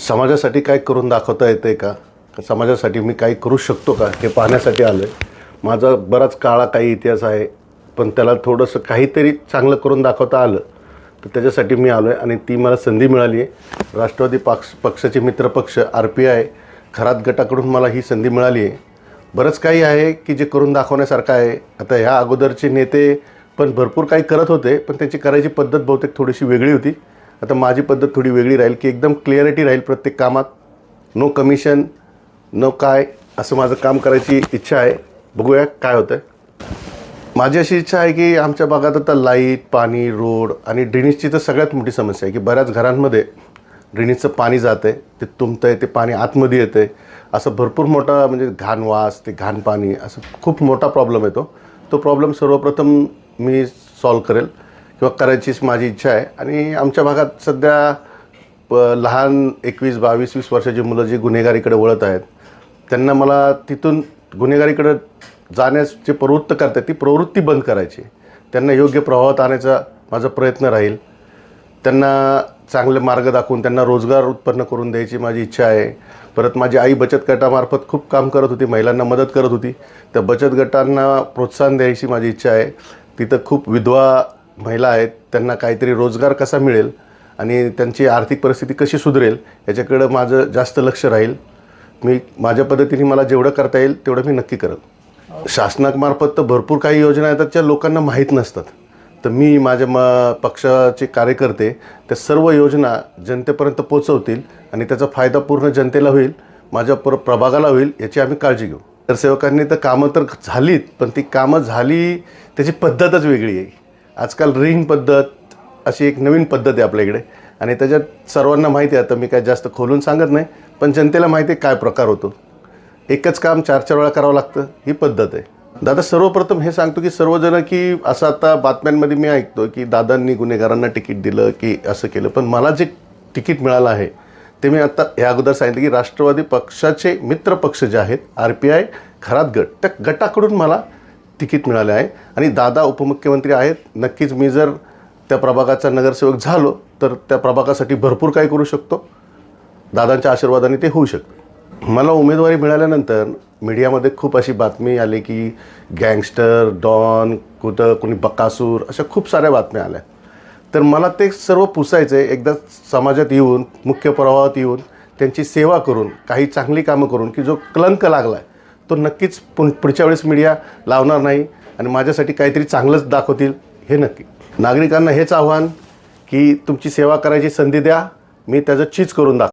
समाजासाठी काय करून दाखवता येते का, समाजासाठी मी काही करू शकतो का, हे पाहण्यासाठी आलो आहे. माझा बराच काळा काही इतिहास आहे, पण त्याला थोडंसं काहीतरी चांगलं करून दाखवता आलं तर त्याच्यासाठी मी आलो आहे. आणि ती मला संधी मिळाली आहे. राष्ट्रवादी पक्षाचे मित्रपक्ष RPI खरात गटाकडून मला ही संधी मिळाली आहे. बरंच काही आहे की जे करून दाखवण्यासारखं आहे. आता ह्या अगोदरचे नेते पण भरपूर काही करत होते, पण त्यांची करायची पद्धत बहुतेक थोडीशी वेगळी होती. आता माझी पद्धत थोडी वेगळी राहील की एकदम क्लिअरिटी राहील प्रत्येक कामात. नो कमिशन, नो काय, असं माझं काम करायची इच्छा आहे. बघूया काय होतं आहे. माझी अशी इच्छा आहे की आमच्या भागात आता लाईट, पाणी, रोड आणि ड्रेनेजची तर सगळ्यात मोठी समस्या आहे की बऱ्याच घरांमध्ये ड्रेनेजचं पाणी जातं आहे, ते तुंबतं आहे, ते पाणी आतमध्ये येतं आहे. असं भरपूर मोठा म्हणजे घाण वास, ते घाण पाणी, असं खूप मोठा प्रॉब्लेम येतो. तो प्रॉब्लेम सर्वप्रथम मी सॉल्व करेल किंवा करायचीच माझी इच्छा आहे. आणि आमच्या भागात सध्या लहान 21, 22, 20 वर्षाची मुलं जी गुन्हेगारीकडे वळत आहेत, त्यांना मला तिथून गुन्हेगारीकडे जाण्यास जे प्रवृत्त करतात ती प्रवृत्ती बंद करायची. त्यांना योग्य प्रवाहात आणायचा माझा प्रयत्न राहील. त्यांना चांगले मार्ग दाखवून त्यांना रोजगार उत्पन्न करून द्यायची माझी इच्छा आहे. परत माझी आई बचत गटामार्फत खूप काम करत होती, महिलांना मदत करत होती. त्या बचत गटांना प्रोत्साहन द्यायची माझी इच्छा आहे. तिथं खूप विधवा महिला आहेत, त्यांना काहीतरी रोजगार कसा मिळेल आणि त्यांची आर्थिक परिस्थिती कशी सुधरेल याच्याकडं माझं जास्त लक्ष राहील. मी माझ्या पद्धतीने मला जेवढं करता येईल तेवढं मी नक्की करेल. शासनामार्फत तर भरपूर काही योजना येतात ज्या लोकांना माहीत नसतात. तर मी माझ्या पक्षाचे कार्यकर्ते त्या सर्व योजना जनतेपर्यंत पोचवतील आणि त्याचा फायदा पूर्ण जनतेला होईल, माझ्या प्रभागाला होईल, याची आम्ही काळजी घेऊ. नगरसेवकांनी तर कामं तर झालीत, पण ती कामं झाली त्याची पद्धतच वेगळी आहे. आजकाल रिंग पद्धत अशी एक नवीन पद्धत आहे आपल्याकडे आणि त्याच्यात सर्वांना माहिती आहे. आता मी काय जास्त खोलून सांगत नाही, पण जनतेला माहिती आहे काय प्रकार होतो. एकच काम 4-4 वेळा करावं लागतं, ही पद्धत आहे. दादा, सर्वप्रथम हे सांगतो की सर्वजण की असं आता बातम्यांमध्ये मी ऐकतो की दादांनी गुन्हेगारांना तिकीट दिलं की असं केलं, पण मला जे तिकीट मिळालं आहे ते मी आत्ता ह्या अगोदर सांगितलं की राष्ट्रवादी पक्षाचे मित्रपक्ष जे आहेत RPI खरात गट, त्या गटाकडून मला तिकीट मिळाले आहे. आणि दादा उपमुख्यमंत्री आहेत. नक्कीच मी जर त्या प्रभागाचा नगरसेवक झालो तर त्या प्रभागासाठी भरपूर काही करू शकतो. दादांच्या आशीर्वादाने ते होऊ शकतं. मला उमेदवारी मिळाल्यानंतर मीडियामध्ये खूप अशी बातमी आली की गँगस्टर, डॉन, कोणी बकासूर, अशा खूप साऱ्या बातम्या आल्या. तर मला ते सर्व पुसायचं आहे. एकदा समाजात येऊन, मुख्य प्रवाहात येऊन त्यांची सेवा करून, काही चांगली कामं करून की जो कलंक लागला आहे तो नक्कीच पुढच्या वेळेस मीडिया लावणार नाही आणि माझ्यासाठी काहीतरी चांगलंच दाखवतील, हे नक्की. नागरिकांना हेच आव्हान की तुमची सेवा करायची संधी द्या, मी त्याचं चीज करून दाखव.